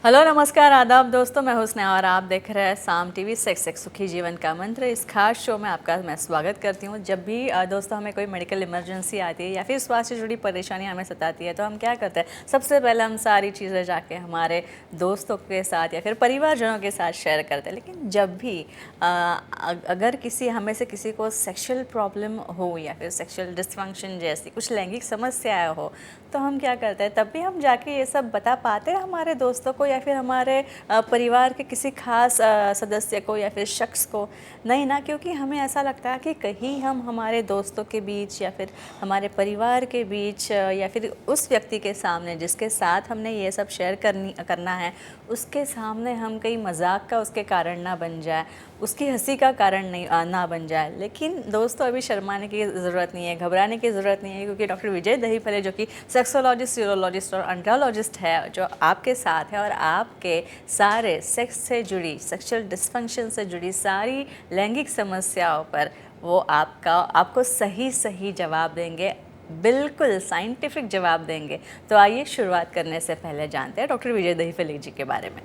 Hello नमस्कार आदाब दोस्तों, मैं हुस्ना और आप देख रहे हैं साम टीवी सेक्स एक सुखी जीवन का मंत्र। इस खास शो में आपका मैं स्वागत करती हूँ। जब भी दोस्तों हमें कोई मेडिकल इमरजेंसी आती है या फिर स्वास्थ्य से जुड़ी परेशानी हमें सताती है तो हम क्या करते हैं, सबसे पहले हम सारी चीज़ें जाके हमारे दोस्तों के साथ या फिर परिवारजनों के साथ शेयर करते हैं। लेकिन जब भी अगर हमें से किसी को सेक्शुअल प्रॉब्लम हो या फिर सेक्शुअल डिसफंक्शन जैसी कुछ लैंगिक समस्याएं हो तो हम क्या करते हैं, तब भी हम जाके ये सब बता पाते हैं हमारे दोस्तों को या फिर हमारे परिवार के किसी खास सदस्य को या फिर शख्स को? नहीं ना, क्योंकि हमें ऐसा लगता है कि कहीं हम हमारे दोस्तों के बीच या फिर हमारे परिवार के बीच या फिर उस व्यक्ति के सामने जिसके साथ हमने ये सब शेयर करना है, उसके सामने हम कहीं मजाक का उसके कारण ना बन जाए, उसकी हंसी का कारण नहीं ना बन जाए। लेकिन दोस्तों अभी शर्माने की ज़रूरत नहीं है, घबराने की ज़रूरत नहीं है, क्योंकि डॉक्टर विजय दहीफले जो कि सेक्सोलॉजिस्ट, यूरोलॉजिस्ट और एंड्रोलॉजिस्ट है, जो आपके साथ है और आपके सारे सेक्स से जुड़ी, सेक्सुअल डिस्फंक्शन से जुड़ी सारी लैंगिक समस्याओं पर वो आपको सही जवाब देंगे, बिल्कुल साइंटिफिक जवाब देंगे। तो आइए शुरुआत करने से पहले जानते हैं डॉक्टर विजय दहीफले जी के बारे में।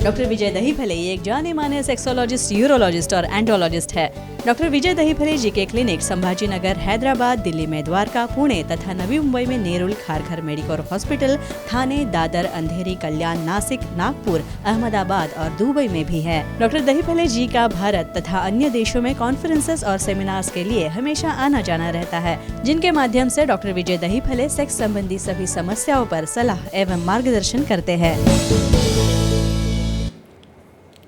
डॉक्टर विजय दहीफले एक जाने माने सेक्सोलॉजिस्ट, यूरोलॉजिस्ट और एंड्रोलॉजिस्ट है। डॉक्टर विजय दहीफले जी के क्लिनिक संभाजी नगर, हैदराबाद, दिल्ली में द्वारका, पुणे तथा नवी मुंबई में नेरुल, खारघर मेडिकोर हॉस्पिटल, थाने, दादर, अंधेरी, कल्याण, नासिक, नागपुर, अहमदाबाद और दुबई में भी है। डॉक्टर दहीफले जी का भारत तथा अन्य देशों में कॉन्फ्रेंसेस और सेमिनार्स के लिए हमेशा आना जाना रहता है, जिनके माध्यम से डॉक्टर विजय दहीफले सेक्स संबंधी सभी समस्याओं पर सलाह एवं मार्गदर्शन करते हैं।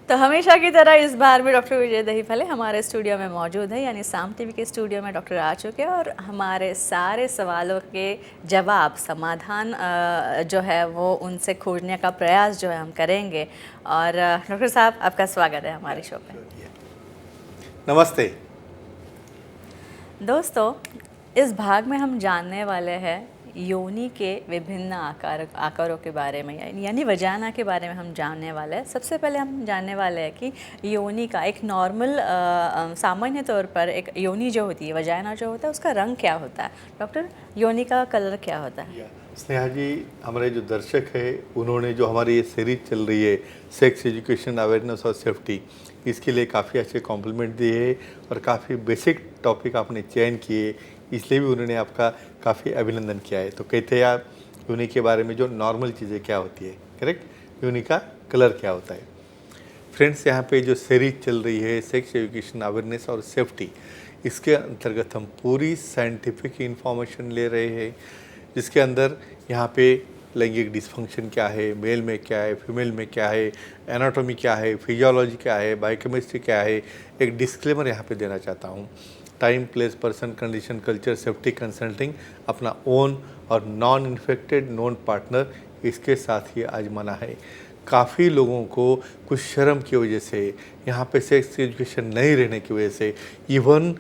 तो हमेशा की तरह इस बार भी डॉक्टर विजय दहीफले हमारे स्टूडियो में मौजूद है, यानी साम टीवी के स्टूडियो में डॉक्टर आ चुके हैं और हमारे सारे सवालों के जवाब, समाधान जो है वो उनसे खोजने का प्रयास जो है हम करेंगे। और डॉक्टर साहब, आपका स्वागत है हमारे शो पे। नमस्ते दोस्तों, इस भाग में हम जानने वाले हैं योनि के विभिन्न आकारों के बारे में, यानी वजाना के बारे में हम जानने वाले हैं। सबसे पहले हम जानने वाले हैं कि योनि का एक नॉर्मल सामान्य तौर पर एक योनि जो होती है, वजाना जो होता है, उसका रंग क्या होता है? डॉक्टर, योनि का कलर क्या होता है? स्नेहा जी, हमारे जो दर्शक है उन्होंने जो हमारी ये सीरीज चल रही है सेक्स एजुकेशन, अवेयरनेस और सेफ्टी, इसके लिए काफ़ी अच्छे कॉम्प्लीमेंट दिए और काफ़ी बेसिक टॉपिक आपने चयन किए, इसलिए भी उन्होंने आपका काफ़ी अभिनंदन किया है। तो कहते हैं आप यूनि के बारे में जो नॉर्मल चीज़ें क्या होती है, करेक्ट, यूनि का कलर क्या होता है। फ्रेंड्स, यहाँ पे जो सीरीज चल रही है सेक्स एजुकेशन, अवेयरनेस और सेफ्टी, इसके अंतर्गत हम पूरी साइंटिफिक इंफॉर्मेशन ले रहे हैं, जिसके अंदर यहाँ पे लैंगिक डिसफंक्शन क्या है, मेल में क्या है, फीमेल में क्या है, एनाटॉमी क्या है, फिजियोलॉजी क्या है, बायोकेमिस्ट्री क्या है। एक डिस्क्लेमर यहाँ पे देना चाहता हूँ। Time, place, person, condition, culture, safety consulting अपना ओन और नॉन इन्फेक्टेड नॉन पार्टनर इसके साथ ही आजमाना है। काफ़ी लोगों को कुछ शर्म की वजह से, यहाँ पे सेक्स एजुकेशन नहीं रहने की वजह से, इवन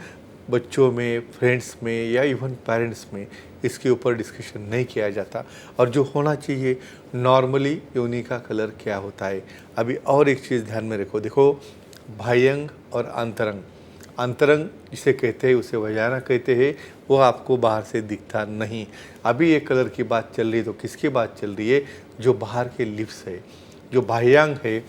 बच्चों में, फ्रेंड्स में या इवन पेरेंट्स में इसके ऊपर डिस्कशन नहीं किया जाता। और जो होना चाहिए नॉर्मली योनि का कलर क्या होता है। अभी और एक चीज़ ध्यान में रखो, देखो बाह्यंग और अंतरंग, अंतरंग जिसे कहते हैं उसे वजाना कहते हैं, वो आपको बाहर से दिखता नहीं। अभी ये कलर की बात चल रही है, तो किसकी बात चल रही है? जो बाहर के लिप्स है, जो बाह्यांग है,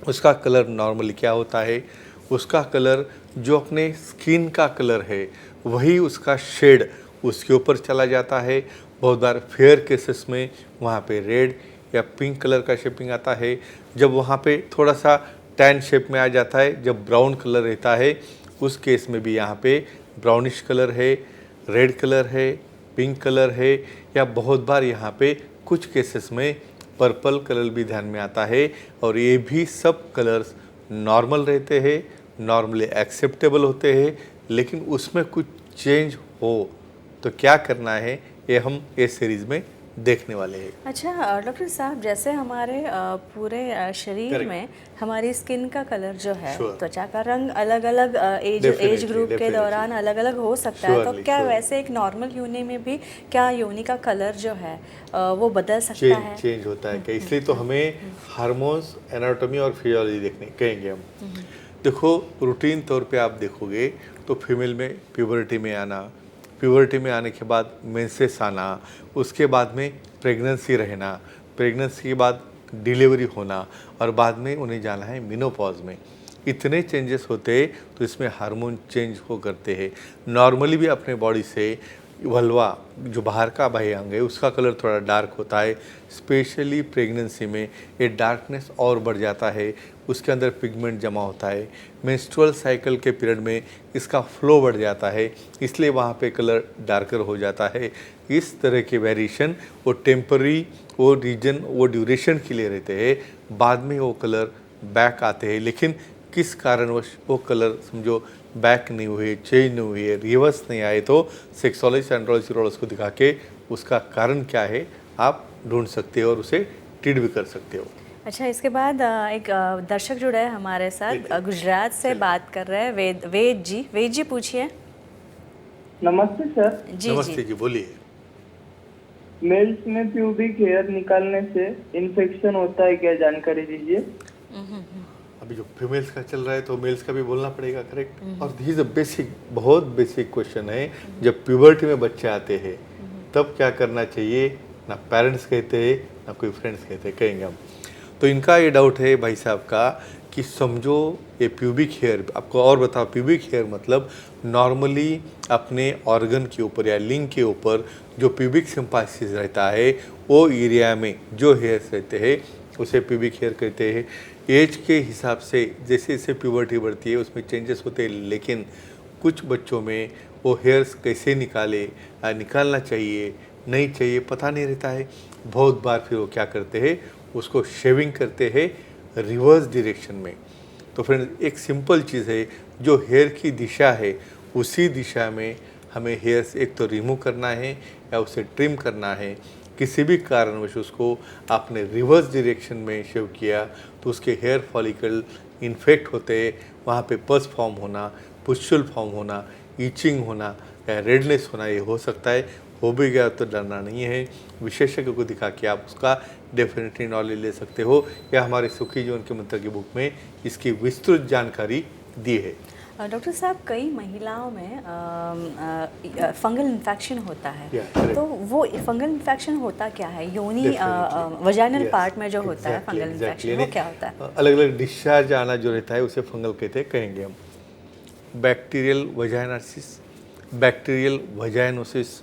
उसका कलर नॉर्मली क्या होता है? उसका कलर जो अपने स्किन का कलर है वही उसका शेड उसके ऊपर चला जाता है। बहुत बार फेयर केसेस में वहाँ पे रेड या पिंक कलर का शेपिंग आता है। जब वहाँ पे थोड़ा सा टैन शेप में आ जाता है, जब ब्राउन कलर रहता है, उस केस में भी यहाँ पे ब्राउनिश कलर है, रेड कलर है, पिंक कलर है, या बहुत बार यहाँ पे कुछ केसेस में पर्पल कलर भी ध्यान में आता है। और ये भी सब कलर्स नॉर्मल रहते हैं, नॉर्मली एक्सेप्टेबल होते हैं। लेकिन उसमें कुछ चेंज हो तो क्या करना है, ये हम इस सीरीज़ में देखने वाले हैं। अच्छा डॉक्टर साहब, जैसे हमारे पूरे शरीर में हमारी स्किन का कलर जो है, त्वचा का रंग अलग अलग एज ग्रुप के दौरान अलग अलग हो सकता है, तो क्या वैसे एक नॉर्मल योनि में भी क्या योनि का कलर जो है वो बदल सकता है? चेंज होता है क्या? इसलिए तो हमें हार्मोन्स, एनाटॉमी और फिजियोलॉजी देखने कहेंगे हम। देखो, रूटीन तौर पे आप देखोगे तो फीमेल में प्यूबर्टी में आना, प्यूबर्टी में आने के बाद मेंसेस आना, उसके बाद में प्रेगनेंसी रहना, प्रेगनेंसी के बाद डिलीवरी होना और बाद में उन्हें जाना है मेनोपॉज में। इतने चेंजेस होते हैं तो इसमें हार्मोन चेंज हो करते हैं। नॉर्मली भी अपने बॉडी से वल्वा जो बाहर का बाह्य अंग है उसका कलर थोड़ा डार्क होता है, स्पेशली प्रेगनेंसी में ये डार्कनेस और बढ़ जाता है, उसके अंदर पिगमेंट जमा होता है। मेंस्ट्रुअल साइकिल के पीरियड में इसका फ्लो बढ़ जाता है, इसलिए वहाँ पे कलर डार्कर हो जाता है। इस तरह के वेरिएशन वो टेम्पररी, वो रीजन, वो ड्यूरेशन के लिए रहते हैं, बाद में वो कलर बैक आते हैं। लेकिन किस कारणवश वो कलर समझो बैक नहीं हुए, चेंज नहीं हुए, रिवर्स नहीं आए, तो सेक्सोलॉजिस्ट एंड्रोलॉजिस्ट को दिखा के उसका कारण क्या है आप ढूंढ सकते हो और उसे ट्रीट भी कर सकते हो। अच्छा, इसके बाद एक दर्शक जुड़ा है हमारे साथ, गुजरात से बात कर रहे हैं, वेद जी पूछिए। नमस्ते सर। जी नमस्ते जी। जी, बोलिए। मेल्स में प्यूबिक हेयर निकालने से इन्फेक्शन होता है क्या, जानकारी दीजिए। अभी जो फीमेल्स का चल रहा है तो मेल्स का भी बोलना पड़ेगा, करेक्ट। और दिस इज अ बेसिक, बहुत बेसिक क्वेश्चन है। जब प्यूबर्टी में बच्चे आते हैं तब क्या करना चाहिए, ना पेरेंट्स कहते हैं ना कोई फ्रेंड्स कहते हैं, कहेंगे हम। तो इनका ये डाउट है भाई साहब का कि समझो ये प्यूबिक हेयर, आपको और बताओ, प्यूबिक हेयर मतलब नॉर्मली अपने ऑर्गन के ऊपर या लिंग के ऊपर जो प्यूबिक सिम्पाइसिस रहता है वो एरिया में जो हेयर्स रहते हैं उसे प्यूबिक हेयर कहते हैं। एज के हिसाब से जैसे जैसे प्यूबर्टी बढ़ती है उसमें चेंजेस होते हैं, लेकिन कुछ बच्चों में वो हेयर्स कैसे निकालना चाहिए नहीं चाहिए पता नहीं रहता है। बहुत बार फिर वो क्या करते हैं, उसको शेविंग करते हैं रिवर्स डायरेक्शन में। तो फ्रेंड्स एक सिंपल चीज़ है, जो हेयर की दिशा है उसी दिशा में हमें हेयर्स एक तो रिमूव करना है या उसे ट्रिम करना है। किसी भी कारणवश उसको आपने रिवर्स डायरेक्शन में शेव किया तो उसके हेयर फॉलिकल इन्फेक्ट होते हैं, वहाँ पे पस फॉर्म होना, पुस्टुल फॉर्म होना, ईचिंग होना या रेडनेस होना ये हो सकता है। हो भी गया तो डरना नहीं है, विशेषज्ञ को दिखा के आप उसका डेफिनेटली नॉलेज ले सकते हो, या हमारे सुखी जीवन के मंत्र की बुक में इसकी विस्तृत जानकारी दी है। डॉक्टर साहब, कई महिलाओं में फंगल इन्फेक्शन होता है, Yeah, तो वो फंगल इन्फेक्शन होता क्या है? योनि वजाइनल पार्ट में जो होता है फंगल इन्फेक्शन, वो क्या होता है? अलग अलग डिस्चार्ज आना जो रहता है उसे फंगल कहते हैं, कहेंगे हम। बैक्टीरियल वजाइनासिस, बैक्टीरियल वजाइनोसिस,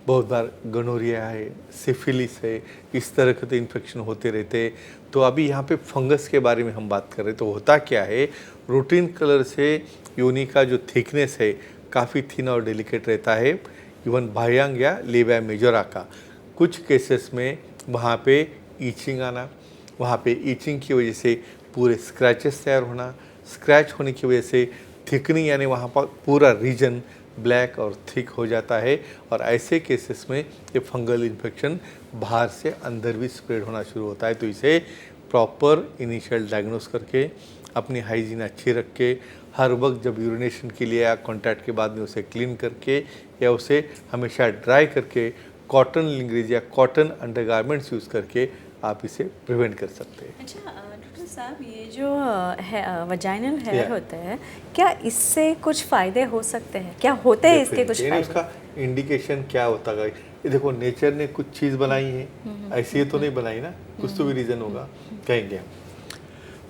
बहुत बार गनोरिया है, सिफिलिस है, इस तरह के तो इन्फेक्शन होते रहते हैं। तो अभी यहाँ पे फंगस के बारे में हम बात कर रहे हैं। तो होता क्या है, रूटीन कलर से योनि का जो थिकनेस है काफ़ी थिन और डेलिकेट रहता है, इवन बाह्यांग या लेबिया मेजोरा का। कुछ केसेस में वहाँ पे ईचिंग आना, वहाँ पे ईचिंग की वजह से पूरे स्क्रैचेस तैयार होना, स्क्रैच होने की वजह से थिकनिंग, यानी वहाँ पर पूरा रीजन ब्लैक और थिक हो जाता है। और ऐसे केसेस में ये फंगल इन्फेक्शन बाहर से अंदर भी स्प्रेड होना शुरू होता है। तो इसे प्रॉपर इनिशियल डायग्नोस करके, अपनी हाइजीन अच्छी रख के, हर वक्त जब यूरिनेशन के लिए या कॉन्टैक्ट के बाद में उसे क्लीन करके या उसे हमेशा ड्राई करके कॉटन लिंगरीज या कॉटन अंडरगारमेंट्स यूज़ करके आप इसे प्रिवेंट कर सकते हैं। अच्छा डॉक्टर साहब, ये जो वजाइनल हेयर होता है, क्या इससे कुछ फ़ायदे हो सकते हैं? क्या होते हैं इसके कुछ यानी फ़ायदे? उसका इंडिकेशन क्या होता है? ये देखो, नेचर ने कुछ चीज़ बनाई है, ऐसी तो नहीं बनाई ना, कुछ तो भी रीज़न होगा, कहेंगे हम।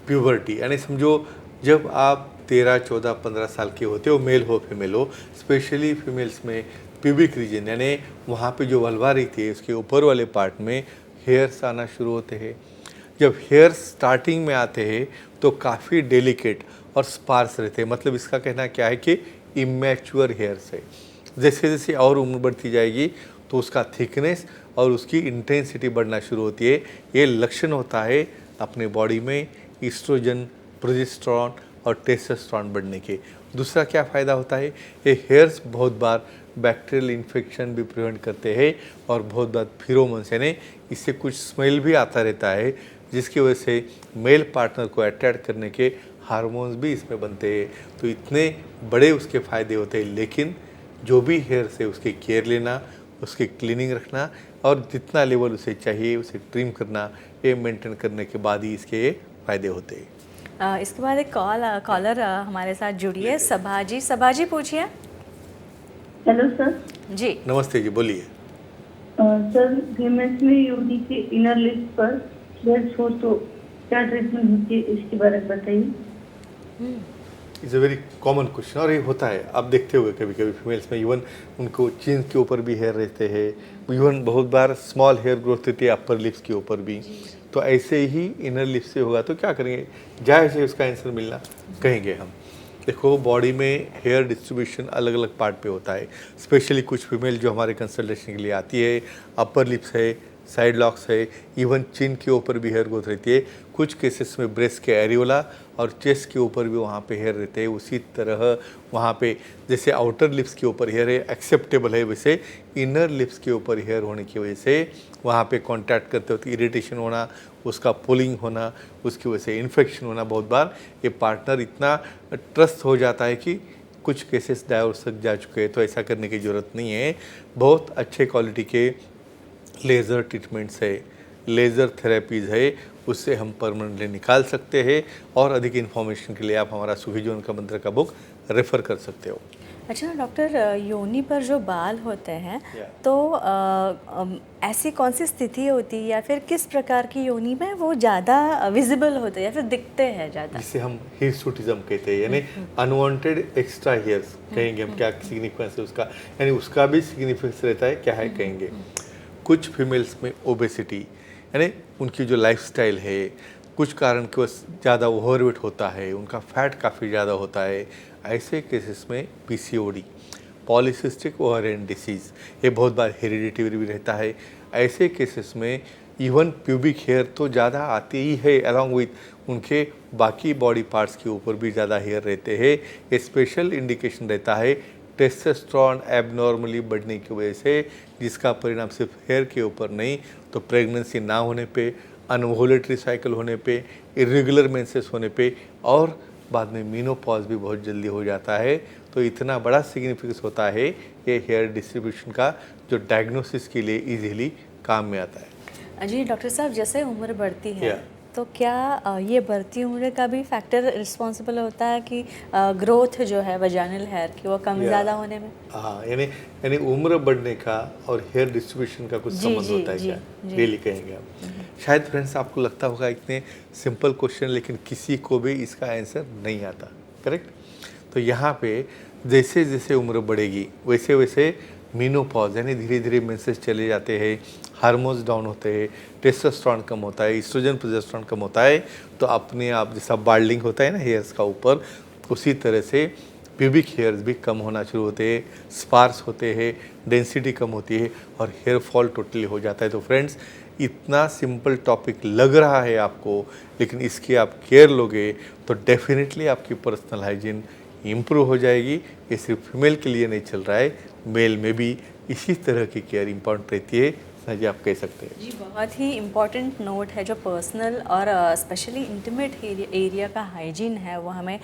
प्यूबर्टी यानी समझो जब आप 13, 14, 15 साल के होते हो, मेल हो फीमेल हो, स्पेशली फीमेल्स में प्यूबिक रीजन यानी वहाँ पे जो वल्वा रहती है उसके ऊपर वाले पार्ट में हेयर्स आना शुरू होते हैं। जब हेयर स्टार्टिंग में आते हैं तो काफ़ी डेलिकेट और स्पार्स रहते हैं। मतलब इसका कहना क्या है कि इमेच्योर हेयर्स है। जैसे जैसे और उम्र बढ़ती जाएगी तो उसका थिकनेस और उसकी इंटेंसिटी बढ़ना शुरू होती है। ये लक्षण होता है अपने बॉडी में ईस्ट्रोजन, प्रोजेस्टेरॉन और टेस्टोस्टेरोन बढ़ने के। दूसरा क्या फ़ायदा होता है, ये हेयर्स बहुत बार बैक्टीरियल इन्फेक्शन भी प्रिवेंट करते हैं और बहुत बार फिरोमोन्स यानी इससे कुछ स्मेल भी आता रहता है, जिसकी वजह से मेल पार्टनर को अट्रैक्ट करने के हार्मोन्स भी इसमें बनते हैं। तो इतने बड़े उसके फ़ायदे होते हैं। लेकिन जो भी हेयर से उसकी केयर लेना, उसकी क्लीनिंग रखना और जितना लेवल उसे चाहिए उसे ट्रिम करना, ये मेंटेन करने के बाद ही इसके ये फ़ायदे होते हैं। इसके बाद एक कॉलर हमारे साथ जुड़ी है, सभा जी। सभा जी पूछिए। Hello sir. जी। नमस्ते जी, बोलिए। सर फीमेल्स में यूडी के इनर लिप्स पर हेयर्स हो तो क्या ट्रीटमेंट होती है, इसके बारे में बताइए। It's a very common question और ये होता है, आप देखते होंगे कभी कभी फीमेल्स में इवन उनको चिन के ऊपर भी हेयर रहते हैं, इवन बहुत बार स्मॉल हेयर ग्रोथ होती है अपर लिप्स के ऊपर भी। तो ऐसे ही इनर लिप्स से होगा तो क्या करेंगे, जायज़ है उसका आंसर मिलना, कहेंगे हम। देखो, बॉडी में हेयर डिस्ट्रीब्यूशन अलग अलग पार्ट पे होता है। स्पेशली कुछ फीमेल जो हमारे कंसल्टेशन के लिए आती है, अपर लिप्स है, साइड लॉक्स है, इवन चिन के ऊपर भी हेयर ग्रोथ रहती है। कुछ केसेस में ब्रेस्ट के एरियोला और चेस्ट के ऊपर भी वहाँ पे हेयर रहते हैं। उसी तरह वहाँ पे जैसे आउटर लिप्स के ऊपर हेयर है, एक्सेप्टेबल है, वैसे इनर लिप्स के ऊपर हेयर होने की वजह से वहाँ पे कांटेक्ट करते वक्त इरिटेशन होना, उसका पुलिंग होना, उसकी वजह से इन्फेक्शन होना। बहुत बार ये पार्टनर इतना ट्रस्ट हो जाता है कि कुछ केसेस डाइवोर्स तक जा चुके हैं, तो ऐसा करने की ज़रूरत नहीं है। बहुत अच्छे क्वालिटी के लेज़र ट्रीटमेंट्स है, लेज़र थेरेपीज़ है, उससे हम परमानेंटली निकाल सकते हैं। और अधिक इन्फॉर्मेशन के लिए आप हमारा सुखी जीवन का मंत्र का बुक रेफ़र कर सकते हो। अच्छा डॉक्टर, योनि पर जो बाल होते हैं तो ऐसी कौन सी स्थिति होती है या फिर किस प्रकार की योनि में वो ज़्यादा विजिबल होते हैं या फिर दिखते हैं ज़्यादा? जिसे हम हिरसुटिज्म कहते हैं, यानी अनवांटेड एक्स्ट्रा हेयर्स कहेंगे हम। क्या सिग्निफिकेंस है उसका, यानी उसका भी सिग्निफिकेंस रहता है, क्या है कहेंगे। कुछ फीमेल्स में ओबेसिटी, यानी उनकी जो लाइफस्टाइल है, कुछ कारण के वो ज़्यादा ओवरवेट होता है, उनका फैट काफ़ी ज़्यादा होता है। ऐसे केसेस में पीसीओडी, पॉलीसिस्टिक ओवरियन डिसीज़, ये बहुत बार हेरिडिटरी भी रहता है। ऐसे केसेस में इवन प्यूबिक हेयर तो ज़्यादा आती ही है, अलॉन्ग विथ उनके बाकी बॉडी पार्ट्स के ऊपर भी ज़्यादा हेयर रहते हैं। ये स्पेशल इंडिकेशन रहता है टेस्टोस्टेरोन एबनॉर्मली बढ़ने की वजह से, जिसका परिणाम सिर्फ हेयर के ऊपर नहीं तो प्रेगनेंसी ना होने पे, अनओव्यूलेटरी साइकिल होने पे, इरेगुलर मेंसेस होने पे और बाद में मीनोपॉज भी बहुत जल्दी हो जाता है। तो इतना बड़ा सिग्निफिकेंस होता है ये हेयर डिस्ट्रीब्यूशन का, जो डायग्नोसिस के लिए इजीली काम में आता है। जी डॉक्टर साहब, जैसे उम्र बढ़ती है Yeah. तो क्या ये बढ़ती उम्र का भी फैक्टर रिस्पॉन्सिबल होता है कि ग्रोथ जो है वजाइनल हेयर की वो कम Yeah. ज़्यादा होने में? हाँ, यानी यानी उम्र बढ़ने का और हेयर डिस्ट्रीब्यूशन का कुछ जी, संबंध जी, होता है जी, क्या, जी। रियली कहेंगे आप। शायद फ्रेंड्स आपको लगता होगा इतने सिंपल क्वेश्चन, लेकिन किसी को भी इसका आंसर नहीं आता, करेक्ट। तो यहाँ पे जैसे जैसे उम्र बढ़ेगी वैसे वैसे मीनोपॉज, यानी धीरे धीरे मेंसेस चले जाते हैं, हार्मोन्स डाउन होते हैं, टेस्टोस्टेरोन कम होता है, एस्ट्रोजन प्रोजेस्टेरोन कम होता है। तो अपने आप जैसा बाल्डिंग होता है ना हेयर्स का ऊपर, उसी तरह से प्यूबिक हेयर्स भी कम होना शुरू होते हैं, स्पार्स होते हैं, डेंसिटी कम होती है और हेयर फॉल टोटली हो जाता है। तो फ्रेंड्स, इतना सिंपल टॉपिक लग रहा है आपको, लेकिन इसकी आप केयर लोगे तो डेफिनेटली आपकी पर्सनल हाइजीन इम्प्रूव हो जाएगी। ये सिर्फ फीमेल के लिए नहीं चल रहा है, मेल में भी इसी तरह की केयर इम्पॉर्टेंट रहती है, जी आप कह सकते हैं। जी, बहुत ही इम्पॉर्टेंट नोट है जो पर्सनल और स्पेशली इंटीमेट एरिया का हाइजीन है वो हमें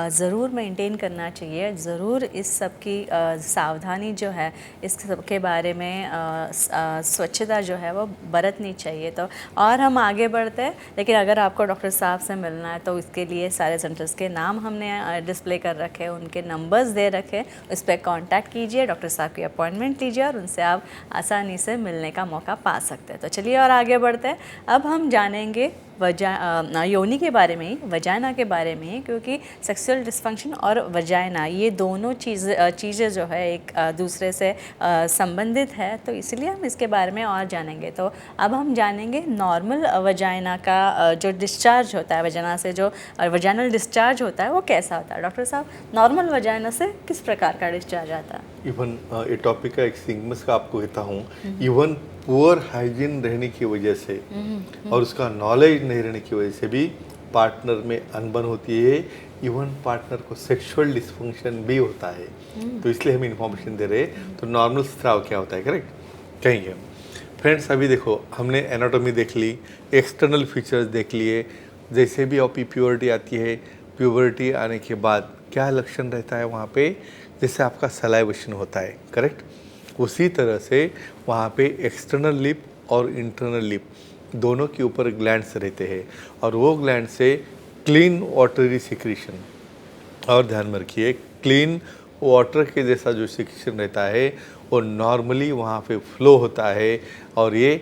ज़रूर मेंटेन करना चाहिए। ज़रूर इस सब की सावधानी जो है इस सब के बारे में स्वच्छता जो है वो बरतनी चाहिए। तो और हम आगे बढ़ते हैं, लेकिन अगर आपको डॉक्टर साहब से मिलना है तो इसके लिए सारे सेंटर्स के नाम हमने डिस्प्ले कर रखे हैं, उनके नंबर्स दे रखे, उस पर कॉन्टैक्ट कीजिए, डॉक्टर साहब की अपॉइंटमेंट लीजिए और उनसे आप आसानी से मिलने का मौका पा सकते हैं। तो चलिए और आगे बढ़ते हैं। अब हम जानेंगे योनि के बारे में ही, वजाइना के बारे में ही, क्योंकि सेक्सुअल डिस्फंक्शन और वजाइना ये दोनों चीज़ें जो है एक दूसरे से संबंधित है, तो इसलिए हम इसके बारे में और जानेंगे। तो अब हम जानेंगे नॉर्मल वजाइना का जो डिस्चार्ज होता है, वजाइना से जो वजाइनल डिस्चार्ज होता है वो कैसा होता है। डॉक्टर साहब, नॉर्मल वजाइना से किस प्रकार का डिस्चार्ज आता है? इवन ये टॉपिक का एक सिग्मस का आपको कहता हूँ, इवन पुअर हाइजीन रहने की वजह से और उसका नॉलेज नहीं रहने की वजह से भी पार्टनर में अनबन होती है, इवन पार्टनर को सेक्सुअल डिस्फंक्शन भी होता है। तो इसलिए हम इंफॉर्मेशन दे रहे हैं। तो नॉर्मल स्राव क्या होता है, करेक्ट कहेंगे हम। फ्रेंड्स, अभी देखो, हमने एनाटॉमी देख ली, एक्सटर्नल फीचर्स देख लिए। जैसे भी आपकी प्यूबर्टी आती है, प्यूबर्टी आने के बाद क्या लक्षण रहता है वहाँ पे, जैसे आपका सलाइवेशन होता है, करेक्ट, उसी तरह से वहाँ पे एक्सटर्नल लिप और इंटरनल लिप दोनों के ऊपर ग्लैंड्स रहते हैं और वो ग्लैंड से क्लीन वाटरी सिक्रीशन, और ध्यान में रखिए क्लीन वाटर के जैसा जो सिक्रेशन रहता है वो नॉर्मली वहाँ पे फ्लो होता है और ये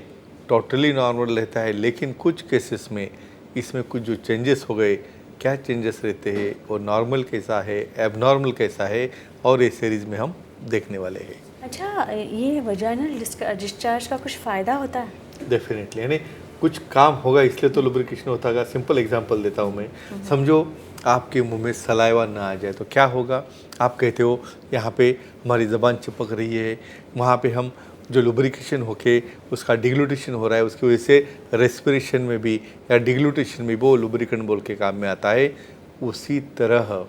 टोटली नॉर्मल रहता है। लेकिन कुछ केसेस में इसमें कुछ जो चेंजेस हो गए, क्या चेंजेस रहते हैं, वो नॉर्मल कैसा है, एबनॉर्मल कैसा है, और ये सीरीज़ में हम देखने वाले हैं। अच्छा, ये वजाइनल डिस्चार्ज का कुछ फ़ायदा होता है? डेफिनेटली, यानी कुछ काम होगा इसलिए तो लुब्रिकेशन होता है। सिंपल एग्जांपल देता हूँ मैं। समझो आपके मुंह में सलाइवा ना आ जाए तो क्या होगा। आप कहते हो यहाँ पे हमारी ज़बान चिपक रही है, वहाँ पे हम जो लुब्रिकेशन होके उसका डिग्लूटेशन हो रहा है, उसकी वजह से रेस्पिरेशन में भी या डिग्लूटेशन में भी वो लुब्रिकेंट बोल के काम में आता है। उसी तरह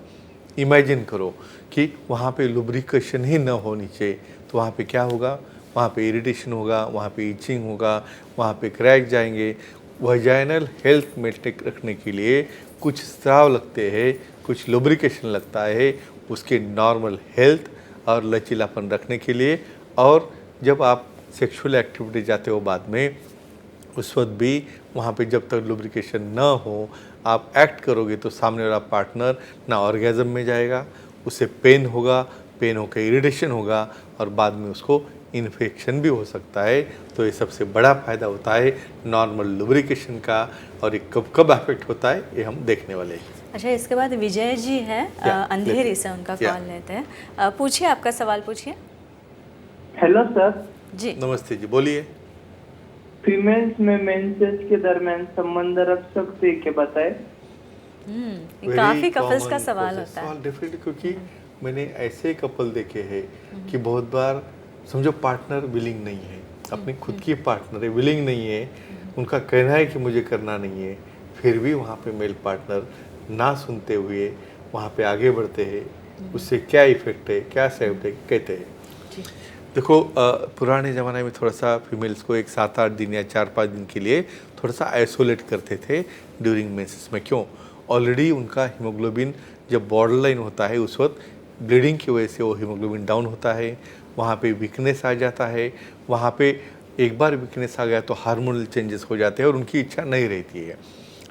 इमेजिन करो कि वहाँ पे लुब्रिकेशन ही न हो नीचे, तो वहाँ पे क्या होगा, वहाँ पे इरिटेशन होगा, वहाँ पे इचिंग होगा, वहाँ पे क्रैक जाएंगे। वजाइनल हेल्थ मेंटेन रखने के लिए कुछ स्राव लगते हैं, कुछ लुब्रिकेशन लगता है उसके नॉर्मल हेल्थ और लचीलापन रखने के लिए। और जब आप सेक्सुअल एक्टिविटी जाते हो बाद में, उस वक्त भी वहाँ पे जब तक लुब्रिकेशन ना हो आप एक्ट करोगे तो सामने वाला पार्टनर ना ऑर्गेज़म में जाएगा, उसे पेन होगा, पेन होकर इरिटेशन होगा और बाद में उसको इन्फेक्शन भी हो सकता है। तो ये सबसे बड़ा फ़ायदा होता है नॉर्मल लुब्रिकेशन का। और ये कब कब अफेक्ट होता है ये हम देखने वाले हैं। अच्छा, इसके बाद विजय जी हैं, अंधेरी से उनका कॉल लेते हैं। पूछिए, आपका सवाल पूछिए। Hello sir. जी नमस्ते जी, बोलिए। फीमेल्स में मेंसेस के दरमियान संबंध रख सकते हैं क्या, बताए? ये काफ़ी कपल्स का सवाल होता है। डेफिनेटली, क्योंकि मैंने ऐसे कपल देखे हैं कि बहुत बार समझो पार्टनर विलिंग नहीं है, अपनी खुद की पार्टनर है, विलिंग नहीं है, उनका कहना है कि मुझे करना नहीं है, फिर भी वहाँ पे मेल पार्टनर ना सुनते हुए वहाँ पे आगे बढ़ते हैं। उससे क्या इफेक्ट है, क्या साइड इफेक्ट कहते हैं। देखो, पुराने ज़माने में थोड़ा सा फीमेल्स को एक 7-8 दिन या 4-5 दिन के लिए थोड़ा सा आइसोलेट करते थे ड्यूरिंग मेंसेस में। क्यों? ऑलरेडी उनका हीमोग्लोबिन जब बॉर्डर लाइन होता है उस वक्त ब्लीडिंग की वजह से वो हीमोग्लोबिन डाउन होता है, वहाँ पे वीकनेस आ जाता है। वहाँ पे एक बार वीकनेस आ गया तो हार्मोनल चेंजेस हो जाते हैं और उनकी इच्छा नहीं रहती है।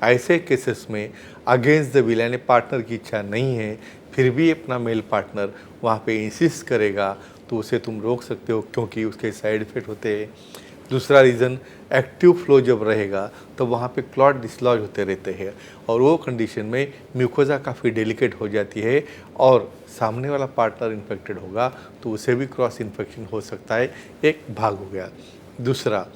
ऐसे केसेस में अगेंस्ट द विल, यानी पार्टनर की इच्छा नहीं है फिर भी अपना मेल पार्टनर वहाँ पे इंसिस्ट करेगा तो उसे तुम रोक सकते हो, क्योंकि उसके साइड इफ़ेक्ट होते हैं। दूसरा रीज़न, एक्टिव फ्लो जब रहेगा तो वहाँ पे क्लॉट डिसलॉज होते रहते हैं और वो कंडीशन में म्यूकोजा काफ़ी डेलिकेट हो जाती है और सामने वाला पार्टनर इन्फेक्टेड होगा तो उसे भी क्रॉस इन्फेक्शन हो सकता है। एक भाग हो गया। दूसरा,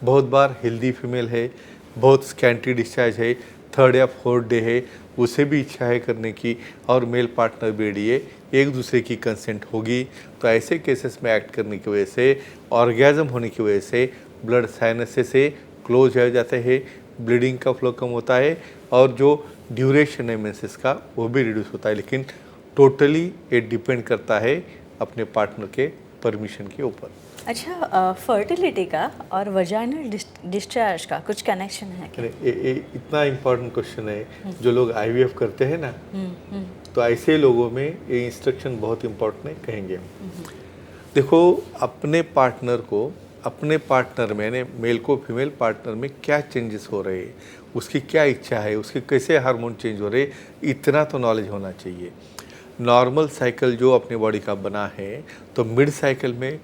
बहुत बार हेल्दी फीमेल है, बहुत स्कैंटी डिस्चार्ज है, 3rd या 4th डे है, उसे भी इच्छा है करने की और मेल पार्टनर भी रेडी है, एक दूसरे की कंसेंट होगी, तो ऐसे केसेस में एक्ट करने की वजह से, ऑर्गेज़म होने की वजह से ब्लड साइनसेस से क्लोज हो जाते हैं, ब्लीडिंग का फ्लो कम होता है और जो ड्यूरेशन है मेंसेस का वो भी रिड्यूस होता है। लेकिन टोटली ये डिपेंड करता है अपने पार्टनर के परमिशन के ऊपर। अच्छा, फर्टिलिटी का और वजाइनल डिस्चार्ज का कुछ कनेक्शन है क्या? इतना इम्पोर्टेंट क्वेश्चन है। जो लोग IVF करते हैं ना, तो ऐसे लोगों में ये इंस्ट्रक्शन बहुत इम्पोर्टेंट है, कहेंगे हम। देखो, अपने पार्टनर में, यानी मेल को फीमेल पार्टनर में क्या चेंजेस हो रहे हैं, उसकी क्या इच्छा है, उसके कैसे हार्मोन चेंज हो रहे हैं, इतना तो नॉलेज होना चाहिए। नॉर्मल साइकिल जो अपने बॉडी का बना है, तो मिड साइकिल में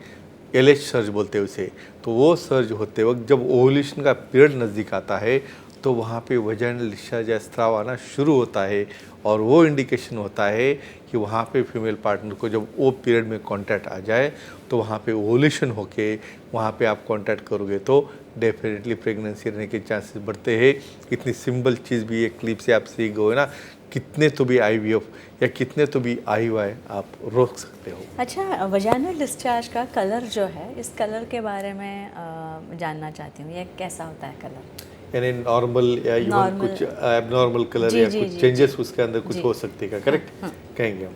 LH सर्ज बोलते हैं उसे, तो वो सर्ज होते वक्त जब ओवुलेशन का पीरियड नज़दीक आता है तो वहाँ पे वजाइनल डिस्चार्ज या स्राव आना शुरू होता है और वो इंडिकेशन होता है कि वहाँ पे फीमेल पार्टनर को जब वो पीरियड में कांटेक्ट आ जाए तो वहाँ पे ओवुलेशन होके वहाँ पे आप कांटेक्ट करोगे तो डेफिनेटली प्रेगनेंसी रहने के चांसेस बढ़ते हैं। इतनी सिंपल चीज़ भी एक क्लिप से आप सीख गए ना, कितने तो भी IVF या कितने तो भी IUI आप रोक सकते हो। अच्छा, वजाइनल डिस्चार्ज का कलर जो है, इस कलर के बारे में जानना चाहती हूँ, ये कैसा होता है कलर? यानी नॉर्मल या इवन कुछ एबनॉर्मल कलर या कुछ चेंजेस उसके अंदर कुछ हो सकते हैं, करेक्ट कहेंगे हम।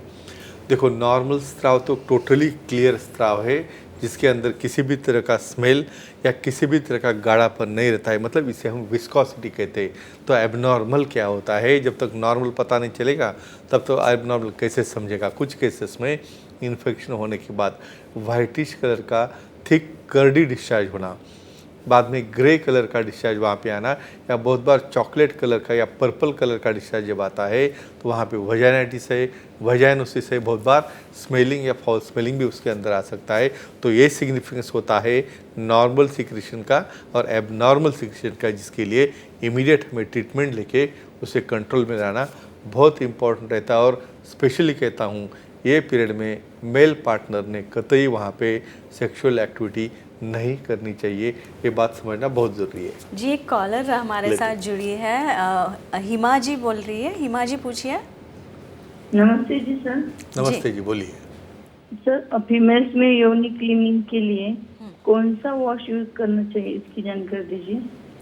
देखो, नॉर्मल स्राव तो टोटली क्लियर स्राव है जिसके अंदर किसी भी तरह का स्मेल या किसी भी तरह का गाढ़ापन नहीं रहता है, मतलब इसे हम विस्कोसिटी कहते हैं। तो एबनॉर्मल क्या होता है, जब तक नॉर्मल पता नहीं चलेगा तब तो एबनॉर्मल कैसे समझेगा। कुछ केसेस में इन्फेक्शन होने के बाद वाइटिश कलर का थिक कर्डी डिस्चार्ज होना, बाद में ग्रे कलर का डिस्चार्ज वहाँ पे आना, या बहुत बार चॉकलेट कलर का या पर्पल कलर का डिस्चार्ज जब आता है तो वहाँ पे वजाइनाइटिस है, वजाइनोसिस है, बहुत बार स्मेलिंग या फॉल स्मेलिंग भी उसके अंदर आ सकता है। तो ये सिग्निफिकेंस होता है नॉर्मल सिक्रेशन का और एबनॉर्मल सिक्रेशन का, जिसके लिए इमीडिएट हमें ट्रीटमेंट लेके उसे कंट्रोल में लाना बहुत इंपॉर्टेंट रहता है। और स्पेशली कहता हूँ ये पीरियड में मेल पार्टनर ने कतई वहाँ पे सेक्सुअल एक्टिविटी नहीं करनी चाहिए, ये बात समझना बहुत ज़रूरी है। जी एक कॉलर हमारे साथ जुड़ी है, हिमा जी बोल रही है। हिमा जी पूछिए। नमस्ते जी सर। नमस्ते जी, बोलिए। सर फीमेल्स में योनि क्लीनिंग के लिए कौन सा वॉश यूज करना चाहिए, इसकी जानकारी दीजिए।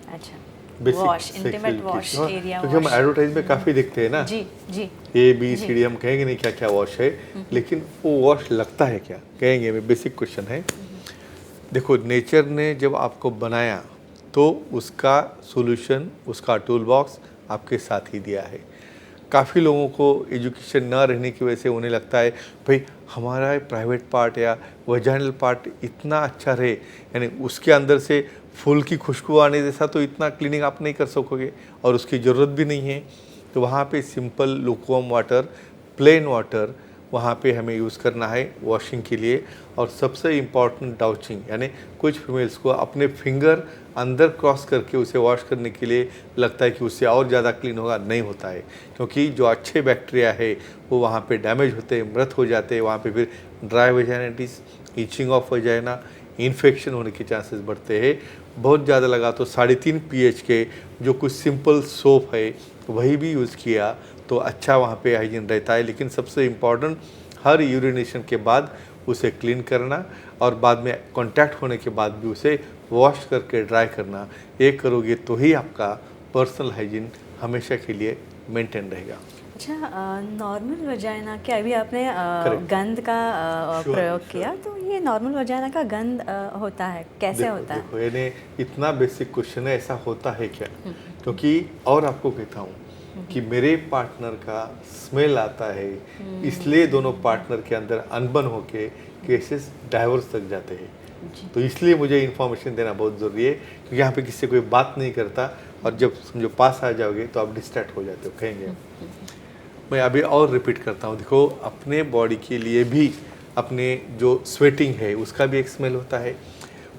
अच्छा, basic wash, intimate wash, area क्योंकि हम एडवर्टाइज में काफ़ी देखते हैं ना, जी जी ABCD हम कहेंगे नहीं क्या क्या वॉश है, लेकिन वो वॉश लगता है क्या कहेंगे। बेसिक क्वेश्चन है। देखो, नेचर ने जब आपको बनाया तो उसका सॉल्यूशन, उसका टूल बॉक्स आपके साथ ही दिया है। काफ़ी लोगों को एजुकेशन ना रहने की वजह से उन्हें लगता है भाई हमारा प्राइवेट पार्ट या वजाइनल पार्ट इतना अच्छा रहे, यानी उसके अंदर से फूल की खुशबू आने जैसा तो इतना क्लीनिंग आप नहीं कर सकोगे और उसकी ज़रूरत भी नहीं है। तो वहाँ पे simple lukewarm water, plain water वहाँ पे हमें यूज़ करना है वॉशिंग के लिए। और सबसे इम्पॉर्टेंट डाउचिंग, यानी कुछ फीमेल्स को अपने फिंगर अंदर क्रॉस करके उसे वॉश करने के लिए लगता है कि उससे और ज़्यादा क्लीन होगा, नहीं होता है, क्योंकि जो अच्छे बैक्टीरिया है वो वहाँ पे डैमेज होते हैं, मृत हो जाते हैं। वहाँ पे फिर dry vaginitis, itching of vagina, infection होने के चांसेस बढ़ते हैं। बहुत ज़्यादा लगा तो 3.5 pH के जो कुछ सिंपल सोप है वही भी यूज़ किया तो अच्छा वहाँ पे हाइजीन रहता है। लेकिन सबसे इम्पॉर्टेंट, हर यूरिनेशन के बाद उसे क्लीन करना और बाद में कांटेक्ट होने के बाद भी उसे वॉश करके ड्राई करना। ये करोगे तो ही आपका पर्सनल हाइजीन हमेशा के लिए मेंटेन रहेगा। अच्छा, नॉर्मल वजाइना के अभी आपने Correct. गंध का Sure, प्रयोग sure. किया, तो ये नॉर्मल वजाइना का गंध होता है, कैसे होता है? देखो, यानी इतना बेसिक क्वेश्चन है, ऐसा होता है क्या? क्योंकि और आपको कहता हूँ कि मेरे पार्टनर का स्मेल आता है, इसलिए दोनों पार्टनर के अंदर अनबन होके केसेस डाइवोर्स तक जाते हैं। तो इसलिए मुझे इन्फॉर्मेशन देना बहुत ज़रूरी है, क्योंकि यहाँ पे किसी से कोई बात नहीं करता और जब समझो पास आ जाओगे तो आप डिस्ट्रैक्ट हो जाते हो, कहेंगे। मैं अभी और रिपीट करता हूँ। देखो, अपने बॉडी के लिए भी अपने जो स्वेटिंग है उसका भी एक स्मेल होता है।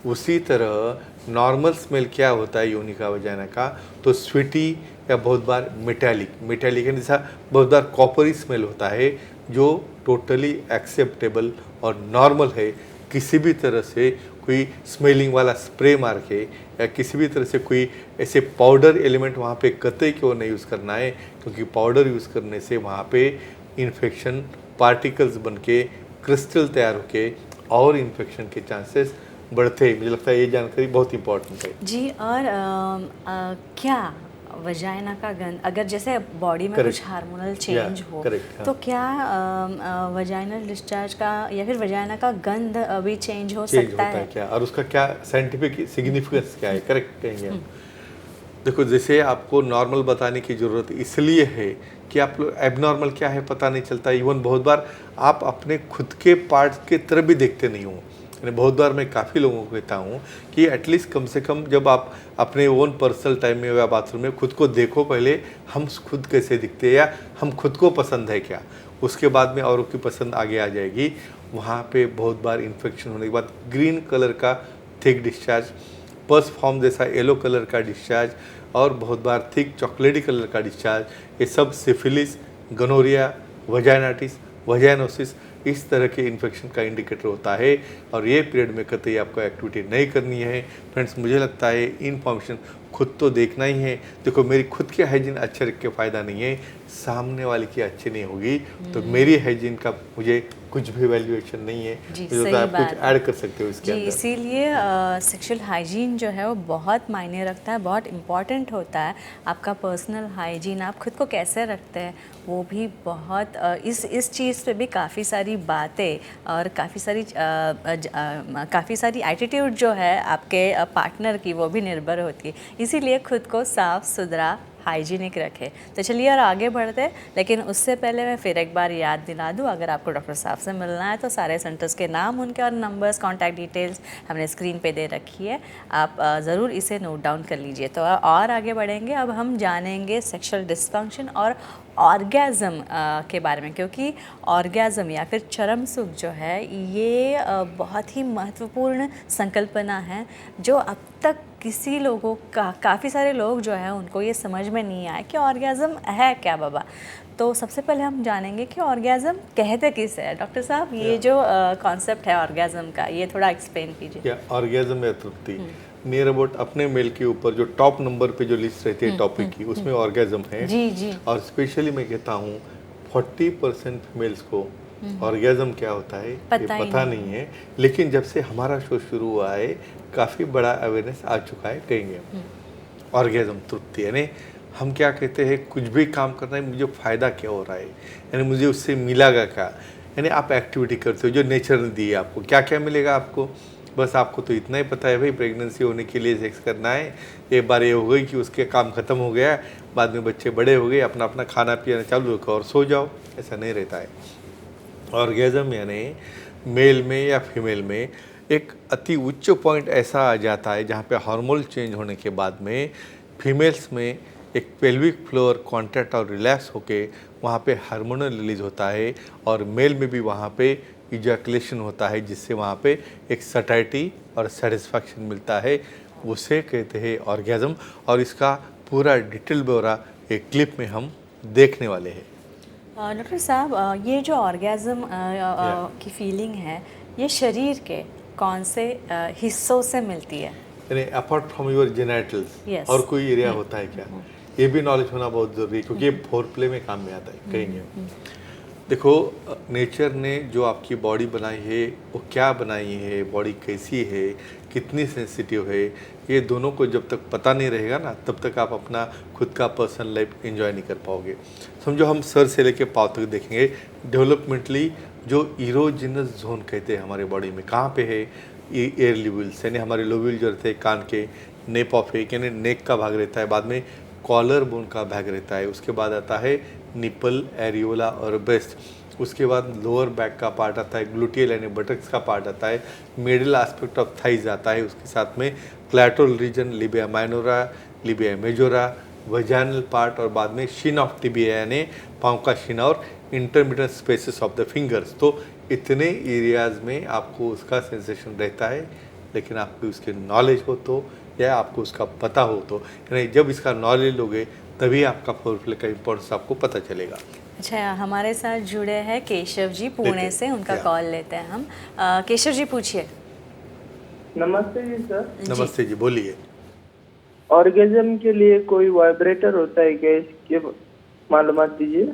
उसी तरह नॉर्मल स्मेल क्या होता है योनि का, वजाइना का, तो स्वीटी या बहुत बार मेटालिक जैसा बहुत बार कॉपरी स्मेल होता है, जो टोटली एक्सेप्टेबल और नॉर्मल है। किसी भी तरह से कोई स्मेलिंग वाला स्प्रे मार के या किसी भी तरह से कोई ऐसे पाउडर एलिमेंट वहाँ पे कतई क्यों नहीं यूज़ करना है, क्योंकि पाउडर यूज़ करने से वहाँ पे इन्फेक्शन पार्टिकल्स बन के क्रिस्टल तैयार होके और इन्फेक्शन के चांसेस बढ़ते हैं। मुझे लगता है ये जानकारी बहुत इंपॉर्टेंट है जी। और क्या वजाइना का गंध, अगर जैसे बॉडी में Correct. कुछ हार्मोनल चेंज Yeah, हो, correct, हाँ. तो क्या वजाइनल डिस्चार्ज का या फिर वजाइना का गंध भी चेंज हो चेंज सकता होता है है? क्या, और उसका क्या साइंटिफिक सिग्निफिकेंस क्या है, करेक्ट कहेंगे हम। देखो, जैसे आपको नॉर्मल बताने की ज़रूरत इसलिए है कि आप लोग एबनॉर्मल क्या है पता नहीं चलता। इवन बहुत बार आप अपने खुद के पार्ट्स के तरफ भी देखते नहीं हो। यानी बहुत बार मैं काफ़ी लोगों को कहता हूँ कि एटलीस्ट कम से कम जब आप अपने ओन पर्सनल टाइम में या बाथरूम में खुद को देखो, पहले हम खुद कैसे दिखते हैं या हम खुद को पसंद है क्या, उसके बाद में औरों की पसंद आगे आ जाएगी। वहाँ पे बहुत बार इन्फेक्शन होने के बाद ग्रीन कलर का थिक डिस्चार्ज, पस फॉर्म जैसा येलो कलर का डिस्चार्ज और बहुत बार थिक चॉकलेटी कलर का डिस्चार्ज, ये सब सिफिलिस, गनोरिया, वजाइनाइटिस, वजाइनोसिस इस तरह के इन्फेक्शन का इंडिकेटर होता है। और ये पीरियड में कतई आपको एक्टिविटी नहीं करनी है। फ्रेंड्स, मुझे लगता है इन्फॉर्मेशन खुद तो देखना ही है। देखो, मेरी खुद की हाइजीन अच्छे रख के फ़ायदा नहीं है, सामने वाले की अच्छी नहीं होगी तो मेरी हाइजीन का मुझे कुछ भी वैल्यूएशन नहीं है। जी, मुझे लगता सही है आप कुछ बात है। ऐड कर सकते हो इसके जी, अंदर। इसीलिए सेक्सुअल हाइजीन जो है वो बहुत मायने रखता है, बहुत इम्पॉर्टेंट होता है। आपका पर्सनल हाइजीन, आप खुद को कैसे रखते हैं, वो भी बहुत इस चीज़ पे भी काफ़ी सारी बातें और काफ़ी सारी एटीट्यूड जो है आपके पार्टनर की, वो भी निर्भर होती है। इसीलिए खुद को साफ़ सुथरा, हाइजीनिक रखें। तो चलिए और आगे बढ़ते हैं, लेकिन उससे पहले मैं फिर एक बार याद दिला दूं, अगर आपको डॉक्टर साहब से मिलना है तो सारे सेंटर्स के नाम, उनके और नंबर्स, कॉन्टैक्ट डिटेल्स हमने स्क्रीन पे दे रखी है, आप ज़रूर इसे नोट डाउन कर लीजिए। तो और आगे बढ़ेंगे, अब हम जानेंगे सेक्सुअल डिस्फंक्शन और ऑर्गेज़म के बारे में, क्योंकि ऑर्गेज़म या फिर चरम सुख जो है ये बहुत ही महत्वपूर्ण संकल्पना है, जो अब तक किसी लोगों का, काफ़ी सारे लोग जो है उनको ये समझ में नहीं आया कि ऑर्गेज़म है क्या बाबा। तो सबसे पहले हम जानेंगे कि ऑर्गेज़म कहते किसे है। डॉक्टर साहब, ये जो कॉन्सेप्ट है ऑर्गेज़म का, ये थोड़ा एक्सप्लेन कीजिए। या ऑर्गेज़म या तृप्ति नियर अबाउट अपने मेल के ऊपर जो टॉप नंबर पे जो लिस्ट रहती है टॉपिक की, उसमें ऑर्गेज़म है। जी जी। और स्पेशली मैं कहता हूँ 40% फीमेल्स को ऑर्गेज़म क्या होता है ये पता नहीं है, लेकिन जब से हमारा शो शुरू हुआ है काफ़ी बड़ा अवेयरनेस आ चुका है। कहेंगे ऑर्गेज़म तृप्ति, यानी हम क्या कहते हैं, कुछ भी काम करना है, मुझे फ़ायदा क्या हो रहा है, यानी मुझे उससे मिलेगा क्या। यानी आप एक्टिविटी करते हो जो नेचर ने दी है आपको, क्या क्या मिलेगा आपको, बस आपको तो इतना ही पता है भाई प्रेगनेंसी होने के लिए सेक्स करना है, एक बार ये हो गई कि उसके काम ख़त्म हो गया, बाद में बच्चे बड़े हो गए, अपना अपना खाना पीना चालू रखो और सो जाओ। ऐसा नहीं रहता है। ऑर्गेज़म यानी मेल में या फीमेल में एक अति उच्च पॉइंट ऐसा आ जाता है जहाँ पे हार्मोन चेंज होने के बाद में फीमेल्स में एक पेल्विक फ्लोर कॉन्ट्रैक्ट और रिलैक्स होके वहाँ पे हार्मोनल रिलीज होता है, और मेल में भी वहाँ पे इजैकुलेशन होता है, जिससे वहाँ पे एक सटाइटी और सेटिस्फैक्शन मिलता है, उसे कहते हैं ऑर्गेज़म। और इसका पूरा डिटेल ब्यौरा एक क्लिप में हम देखने वाले हैं। डॉक्टर साहब, ये जो ऑर्गेज़म की फीलिंग है, ये शरीर के कौन से हिस्सों से मिलती है? यानी apart from your genitals Yes. और कोई एरिया होता है क्या, ये भी नॉलेज होना बहुत ज़रूरी है, क्योंकि ये फोरप्ले में काम में आता है। कहेंगे देखो, नेचर ने जो आपकी बॉडी बनाई है वो क्या बनाई है, बॉडी कैसी है, कितनी सेंसिटिव है, ये दोनों को जब तक पता नहीं रहेगा ना, तब तक आप अपना खुद का पर्सनल लाइफ एंजॉय नहीं कर पाओगे। समझो हम सर से लेके पाँव तक देखेंगे, डेवलपमेंटली जो इरोजिनस जोन कहते हैं हमारे बॉडी में, कहाँ पे है, एयर लिब्यूल्स, यानी हमारे लोब्यूल जो रहते हैं कान के, नेप ऑफ एक यानी नेक का भाग रहता है, बाद में कॉलर बोन का भाग रहता है, उसके बाद आता है निपल, एरियोला और ब्रेस्ट, उसके बाद लोअर बैक का पार्ट आता है, ग्लूटियल यानी बटक्स का पार्ट आता है, मिडिल एस्पेक्ट ऑफ थाइज आता है, उसके साथ में clitoral region, labia minora, labia majora, vaginal part, और बाद में शिन ऑफ टिबिया यानी पाँव का शिना, और intermediate spaces of the fingers. तो इतने एरियाज़ में आपको उसका सेंसेशन रहता है, लेकिन आपको उसके नॉलेज हो तो, या आपको उसका पता हो तो, यानी जब इसका नॉलेज लोगे तभी आपका फोरप्ले का इम्पोर्टेंस आपको पता चलेगा। अच्छा, हमारे साथ जुड़े हैं केशव जी पुणे से, उनका या। कॉल लेते हैं हम। केशव जी पूछिए। नमस्ते जी सर। नमस्ते जी, बोलिए। ऑर्गेजम के लिए कोई वाइब्रेटर होता है क्या, इसके मालूमात दीजिए।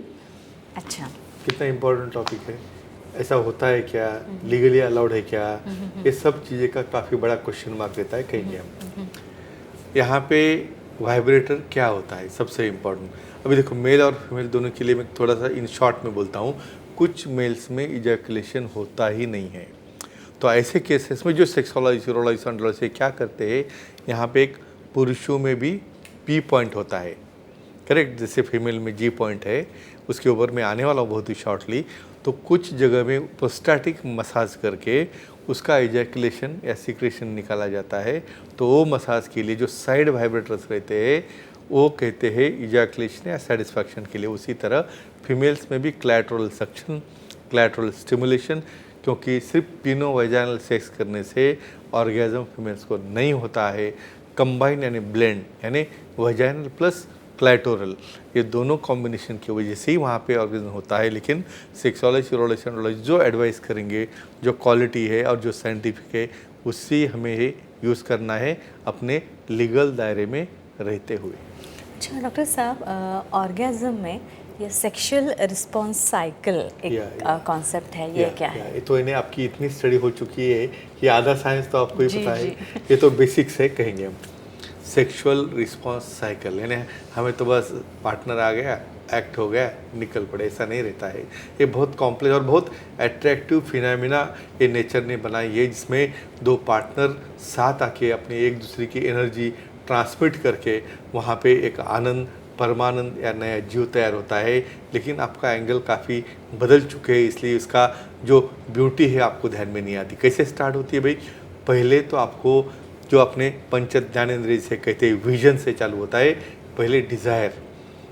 अच्छा, कितना इम्पोर्टेंट टॉपिक है, ऐसा होता है क्या, लीगली अलाउड है क्या, ये सब चीज़ें का काफ़ी बड़ा क्वेश्चन मार्क रहता है। कहेंगे हम यहाँ पे वाइब्रेटर क्या होता है, सबसे इम्पोर्टेंट। अभी देखो, मेल और फीमेल दोनों के लिए मैं थोड़ा सा इन शॉर्ट में बोलता हूँ। कुछ मेल्स में इजैकुलेशन होता ही नहीं है, तो ऐसे केसेस में जो सेक्सोलॉजी, यूरोलॉजी, एंड्रोलॉजी क्या करते हैं, यहाँ पे एक पुरुषों में भी पी पॉइंट होता है, करेक्ट, जैसे फीमेल में जी पॉइंट है, उसके ऊपर मैं आने वाला हूँ बहुत ही शॉर्टली। तो कुछ जगह में प्रोस्टैटिक मसाज करके उसका इजैकुलेशन या सिक्रेशन निकाला जाता है। तो वो मसाज के लिए जो साइड वाइब्रेटर्स रहते हैं वो कहते हैं इजैकुलेशन या सेटिस्फैक्शन के लिए। उसी तरह फीमेल्स में भी क्लैटरल सक्शन, क्लैटरल स्टिमुलेशन, क्योंकि सिर्फ पिनो वजाइनल सेक्स करने से ऑर्गेज़म फीमेल्स को नहीं होता है, कंबाइन यानी ब्लेंड यानी वजाइनल प्लस क्लैटोरल, ये दोनों कॉम्बिनेशन की वजह से ही वहाँ पे ऑर्गेज़म होता है। लेकिन सेक्सोलॉजी, यूरोलॉजी, एंड्रोलॉजी जो एडवाइस करेंगे, जो क्वालिटी है और जो साइंटिफिक है, उससे हमें यूज़ करना है अपने लीगल दायरे में रहते हुए। अच्छा डॉक्टर साहब, ऑर्गेज़म में ये सेक्सुअल रिस्पॉन्स साइकिल एक कॉन्सेप्ट है, ये क्या है? ये तो इन्हें आपकी इतनी स्टडी हो चुकी है कि आधा साइंस तो आपको ही जी, पता है। जी। ये तो बेसिक्स है, कहेंगे हम। सेक्सुअल रिस्पॉन्स साइकिल यानी हमें तो बस पार्टनर आ गया, एक्ट हो गया, निकल पड़े, ऐसा नहीं रहता है। ये बहुत कॉम्प्लेक्स और बहुत अट्रैक्टिव फिनोमेना ये नेचर ने बनाई है, जिसमें दो पार्टनर साथ आके अपनी एक दूसरे की एनर्जी ट्रांसमिट करके वहाँ पे एक आनंद, परमानंद या नया जीव तैयार होता है, लेकिन आपका एंगल काफ़ी बदल चुके हैं, इसलिए इसका जो ब्यूटी है आपको ध्यान में नहीं आती। कैसे स्टार्ट होती है भाई? पहले तो आपको जो अपने पंच ज्ञानेंद्रिय से कहते हैं विजन से चालू होता है। पहले डिज़ायर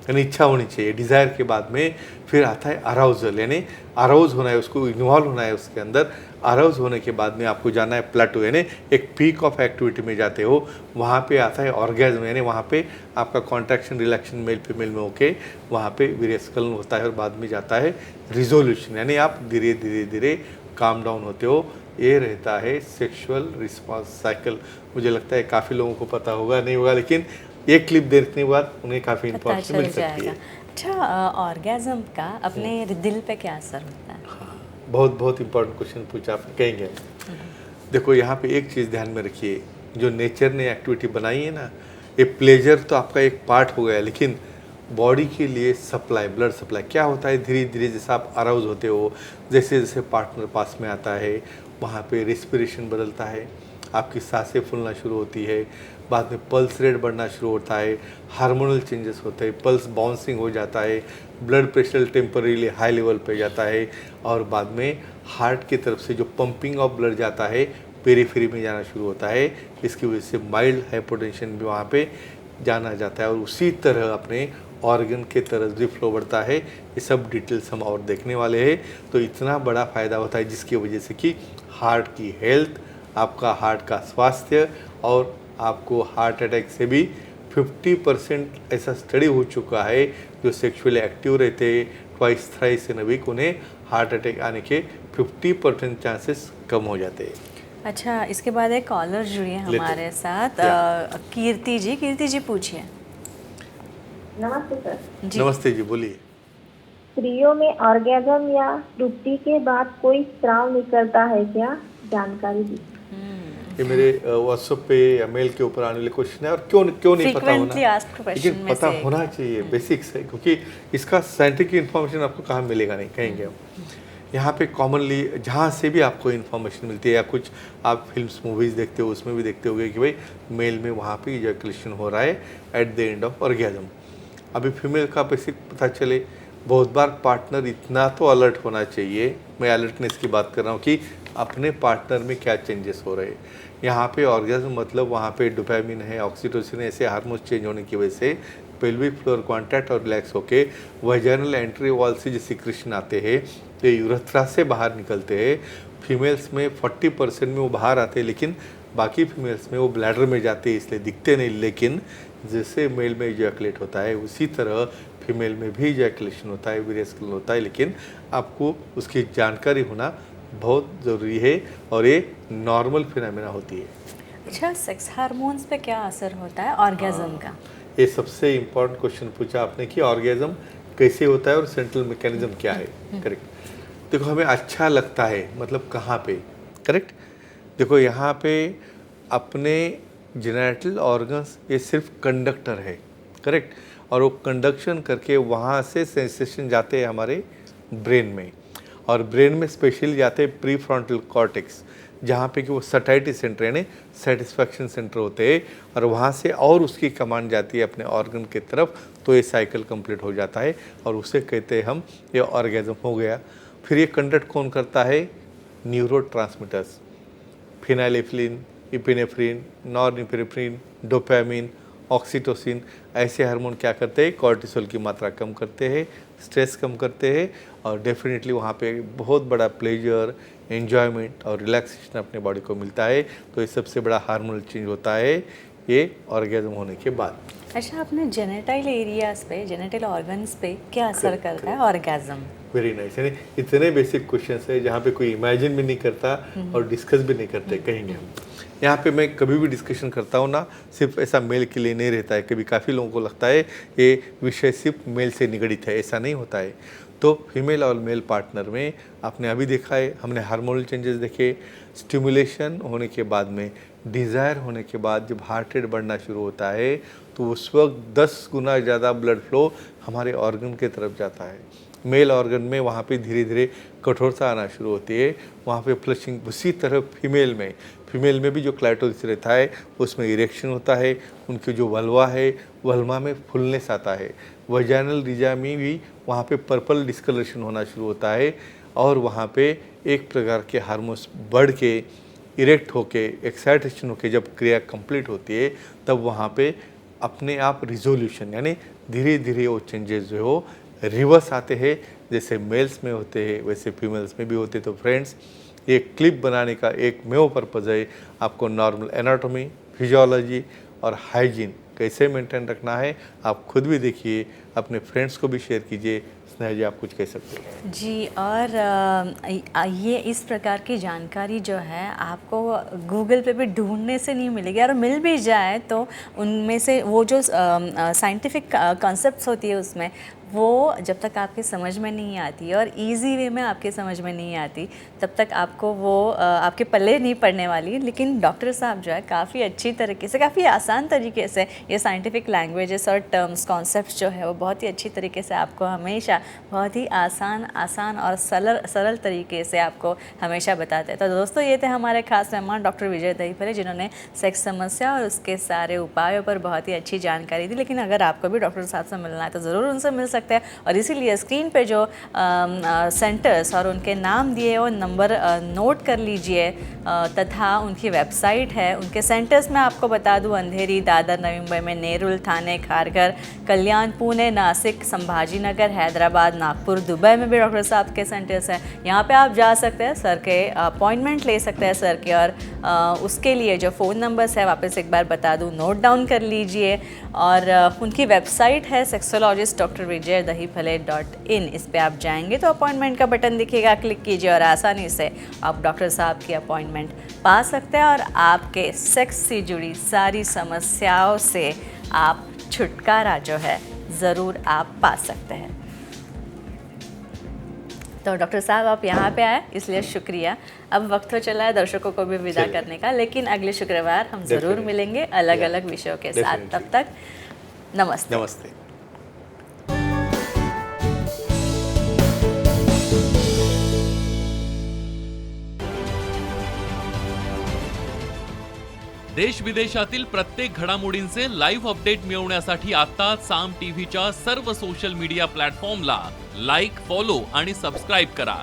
यानी इच्छा होनी चाहिए, डिज़ायर के बाद में फिर आता है अराउजल, यानी अराउज होना है, उसको इन्वॉल्व होना है उसके अंदर। अराउज होने के बाद में आपको जाना है प्लेटो, यानी एक पीक ऑफ एक्टिविटी में जाते हो, वहाँ पे आता है ऑर्गेज्म, यानी वहाँ पे आपका कॉन्ट्रैक्शन रिलैक्शन मेल फीमेल में होके वहाँ पे वीर्यस्खलन होता है, और बाद में जाता है रिजोल्यूशन, यानी आप धीरे धीरे धीरे काम डाउन होते हो। ये रहता है सेक्सुअल रिस्पॉन्स साइकिल। मुझे लगता है काफ़ी लोगों को पता होगा, नहीं होगा, लेकिन एक क्लिप देखने के बाद उन्हें काफ़ी पता इन्फॉर्मेशन चल मिल सकती जाएगा। है। अच्छा, ऑर्गेज़म का अपने दिल पे क्या असर होता है? बहुत बहुत इंपॉर्टेंट क्वेश्चन पूछा आपने, कहेंगे। देखो यहाँ पे एक चीज़ ध्यान में रखिए, जो नेचर ने एक्टिविटी बनाई है ना, ये प्लेजर तो आपका एक पार्ट हो गया, लेकिन बॉडी के लिए सप्लाई, ब्लड सप्लाई क्या होता है, धीरे धीरे जैसे आप अराउज होते हो, जैसे जैसे पार्टनर पास में आता है, वहाँ पे रेस्पिरेशन बदलता है, आपकी सांसें फूलना शुरू होती है, बाद में पल्स रेट बढ़ना शुरू होता है, हार्मोनल चेंजेस होते हैं, पल्स बाउंसिंग हो जाता है, blood pressure temporarily high level पे जाता है, और बाद में हार्ट की तरफ से जो पंपिंग ऑफ ब्लड जाता है पेरीफेरी में जाना शुरू होता है। इसकी वजह से माइल्ड हाइपोटेंशन भी वहाँ पे जाना जाता है, और उसी तरह अपने ऑर्गन के तरफ भी फ्लो बढ़ता है। ये सब डिटेल्स हम और देखने वाले हैं। तो इतना बड़ा फ़ायदा होता है जिसकी वजह से कि हार्ट की हेल्थ, आपका हार्ट का स्वास्थ्य, और आपको हार्ट अटैक से भी 50% ऐसा स्टडी हो चुका है, जो सेक्सुअली एक्टिव रहते हैं twice thrice in a week, उन्हें हार्ट अटैक आने के 50% चांसेस कम हो जाते हैं। अच्छा, इसके बाद एक कॉलर जुड़ी है लेते। हमारे साथ, कीर्ति जी। कीर्ति जी पूछिए। नमस्ते सर। जी। नमस्ते जी, बोलिए। स्त्रियों में ऑर्गेज्म या तृप्ति के बाद कोई स्राव निकलता है क्या? जानकारी दीजिए। ये मेरे व्हाट्सएप पे या मेल के ऊपर आने वाले क्वेश्चन है, और क्यों नहीं पता Frequently होना, asked question लेकिन में पता से एक होना है। चाहिए, बेसिक्स है, क्योंकि इसका साइंटिफिक इन्फॉर्मेशन आपको कहाँ मिलेगा, नहीं कहेंगे हम। यहाँ पे कॉमनली जहाँ से भी आपको इन्फॉर्मेशन मिलती है, या कुछ आप फिल्म्स मूवीज़ देखते हो, उसमें भी देखते होगे कि भाई मेल में वहाँ पे इजैकुलेशन हो रहा है at the end of orgasm. अभी फीमेल का बेसिक पता चले, बहुत बार पार्टनर इतना तो अलर्ट होना चाहिए, मैं अलर्टनेस की बात कर रहा हूँ कि अपने पार्टनर में क्या चेंजेस हो रहे हैं। यहाँ पे ऑर्गेज्म मतलब वहाँ पे डोपामिन है, ऑक्सीटोसिन है, ऐसे हार्मोन्स चेंज होने की वजह से पेल्विक फ्लोर कॉन्टैक्ट और रिलैक्स होके वजाइनल एंट्री वॉल से जो सिक्रेशन आते हैं, ये यूरेथ्रा से बाहर निकलते हैं। फीमेल्स में 40% में वो बाहर आते हैं, लेकिन बाकी फीमेल्स में वो ब्लैडर में जाते हैं, इसलिए दिखते नहीं। लेकिन जैसे मेल में इजैकुलेट होता है, उसी तरह फीमेल में भी इजैकुलेशन होता है, वीर्यस्खलन होता है, लेकिन आपको उसकी जानकारी होना बहुत ज़रूरी है, और ये नॉर्मल फिनोमेना होती है। अच्छा, सेक्स हार्मोन्स पे क्या असर होता है ऑर्गेज्म का? ये सबसे इम्पोर्टेंट क्वेश्चन पूछा आपने कि ऑर्गेज्म कैसे होता है और सेंट्रल मैकेनिज्म क्या है। करेक्ट। देखो, हमें अच्छा लगता है मतलब कहाँ पे, करेक्ट। देखो यहाँ पे अपने जेनिटल ऑर्गन्स ये सिर्फ कंडक्टर है, करेक्ट, और वो कंडक्शन करके वहाँ से सेंसेशन जाते हैं हमारे ब्रेन में, और ब्रेन में स्पेशली जाते हैं प्री फ्रंटल कॉर्टेक्स, जहाँ पे कि वो सटाइटी सेंटर यानी सेटिस्फैक्शन सेंटर होते हैं, और वहाँ से और उसकी कमांड जाती है अपने ऑर्गन की तरफ, तो ये साइकिल कंप्लीट हो जाता है, और उसे कहते हैं हम ये ऑर्गेज्म हो गया। फिर ये कंडक्ट कौन करता है? Neurotransmitters, phenylephrine, epinephrine, norepinephrine, dopamine, oxytocin, ऐसे हार्मोन क्या करते हैं? कॉर्टिसोल की मात्रा कम करते हैं, स्ट्रेस कम करते हैं, और डेफिनेटली वहाँ पे बहुत बड़ा प्लेजर, एन्जॉयमेंट और रिलैक्सेशन अपने बॉडी को मिलता है। तो ये सबसे बड़ा हार्मोनल चेंज होता है ये ऑर्गेज्म होने के बाद। अच्छा, अपने जेनिटल एरियाज पे, जेनिटल ऑर्गन्स पे क्या असर Correct, करता है ऑर्गेज्म? Very nice. यानी इतने बेसिक क्वेश्चंस है जहाँ पे कोई इमेजिन भी नहीं करता और डिस्कस भी नहीं करते, कहेंगे हम। यहाँ पे मैं कभी भी डिस्कशन करता हूँ ना, सिर्फ ऐसा मेल के लिए नहीं रहता है। कभी काफ़ी लोगों को लगता है ये विषय सिर्फ मेल से निगड़ित है, ऐसा नहीं होता है। तो फीमेल और मेल पार्टनर में आपने अभी देखा है, हमने हार्मोनल चेंजेस देखे, स्टिमुलेशन होने के बाद में, डिज़ायर होने के बाद जब हार्ट रेट बढ़ना शुरू होता है, तो उस वक्त 10 गुना ज़्यादा ब्लड फ्लो हमारे ऑर्गन के तरफ जाता है। मेल ऑर्गन में वहाँ पे धीरे धीरे कठोरता आना शुरू होती है, वहाँ पे फ्लशिंग। उसी तरह फीमेल में भी जो क्लाइटोरिस रहता है उसमें इरेक्शन होता है, उनकी जो वल्वा है वल्वा में फुलनेस आता है, वजाइनल रीजा में भी वहाँ पे पर्पल डिस्कलरेशन होना शुरू होता है और वहाँ पे एक प्रकार के हार्मोन्स बढ़ के इरेक्ट होके एक्साइटेशन होके जब क्रिया कंप्लीट होती है तब वहाँ पे अपने आप रिजोल्यूशन यानी धीरे धीरे वो चेंजेस जो हो रिवर्स आते हैं, जैसे मेल्स में होते हैं वैसे फीमेल्स में भी होते। तो फ्रेंड्स, ये क्लिप बनाने का एक मेन पर्पज़ है आपको नॉर्मल एनाटॉमी, फिजियोलॉजी और हाइजीन कैसे मेंटेन रखना है। आप खुद भी देखिए, अपने फ्रेंड्स को भी शेयर कीजिए। स्नेहा जी, आप कुछ कह सकते हैं? जी, और ये इस प्रकार की जानकारी जो है आपको गूगल पे भी ढूंढने से नहीं मिलेगी, और मिल भी जाए तो उनमें से वो जो साइंटिफिक कॉन्सेप्ट्स होती है उसमें वो जब तक आपके समझ में नहीं आती और इजी वे में आपके समझ में नहीं आती तब तक आपको वो आपके पल्ले नहीं पड़ने वाली। लेकिन डॉक्टर साहब जो है काफ़ी अच्छी तरीके से, काफ़ी आसान तरीके से ये साइंटिफिक लैंग्वेजेस और टर्म्स कॉन्सेप्ट्स जो है वो बहुत ही अच्छी तरीके से आपको हमेशा बहुत ही आसान और सरल तरीके से आपको हमेशा बताते हैं। तो दोस्तों, ये थे हमारे खास मेहमान डॉक्टर विजय दहीफले, जिन्होंने सेक्स समस्या और उसके सारे उपायों पर बहुत ही अच्छी जानकारी दी। लेकिन अगर आपको भी डॉक्टर साहब से मिलना है तो ज़रूर उनसे मिल सकते हैं, और इसीलिए स्क्रीन पे जो सेंटर्स और उनके नाम दिए वो नंबर नोट कर लीजिए, तथा उनकी वेबसाइट है। उनके सेंटर्स में आपको बता दूं, अंधेरी, दादर, नवी मुंबई में नेरुल, थाने, खारघर, कल्याण, पुणे, नासिक, संभाजी नगर, हैदराबाद, नागपुर, दुबई में भी डॉक्टर साहब के सेंटर्स हैं। यहाँ पे आप जा सकते हैं, सर के अपॉइंटमेंट ले सकते हैं सर के, और उसके लिए जो फ़ोन नंबर्स है वापस एक बार बता दूं, नोट डाउन कर लीजिए। और उनकी वेबसाइट है सेक्सोलॉजिस्ट डॉक्टर विजय दहीफले.in। इस पे आप जाएंगे तो अपॉइंटमेंट का बटन दिखेगा, क्लिक कीजिए और आसानी से आप डॉक्टर साहब की अपॉइंटमेंट पा सकते हैं, और आपके सेक्स से जुड़ी सारी समस्याओं से आप छुटकारा जो है ज़रूर आप पा सकते हैं। तो डॉक्टर साहब, आप यहाँ पे आए इसलिए शुक्रिया। अब वक्त हो चला है दर्शकों को भी विदा करने का, लेकिन अगले शुक्रवार हम ज़रूर मिलेंगे अलग अलग विषयों के साथ। तब तक नमस्ते। नमस्ते। देश विदेशातील प्रत्येक घडामोडींचे लाईव्ह अपडेट मिळवण्यासाठी आता साम टीव्हीच्या सर्व सोशल मीडिया प्लॅटफॉर्मला लाईक, फॉलो आणि सबस्क्राईब करा।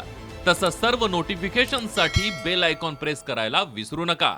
तसंच सर्व नोटिफिकेशनसाठी बेल आयकॉन प्रेस करायला विसरू नका।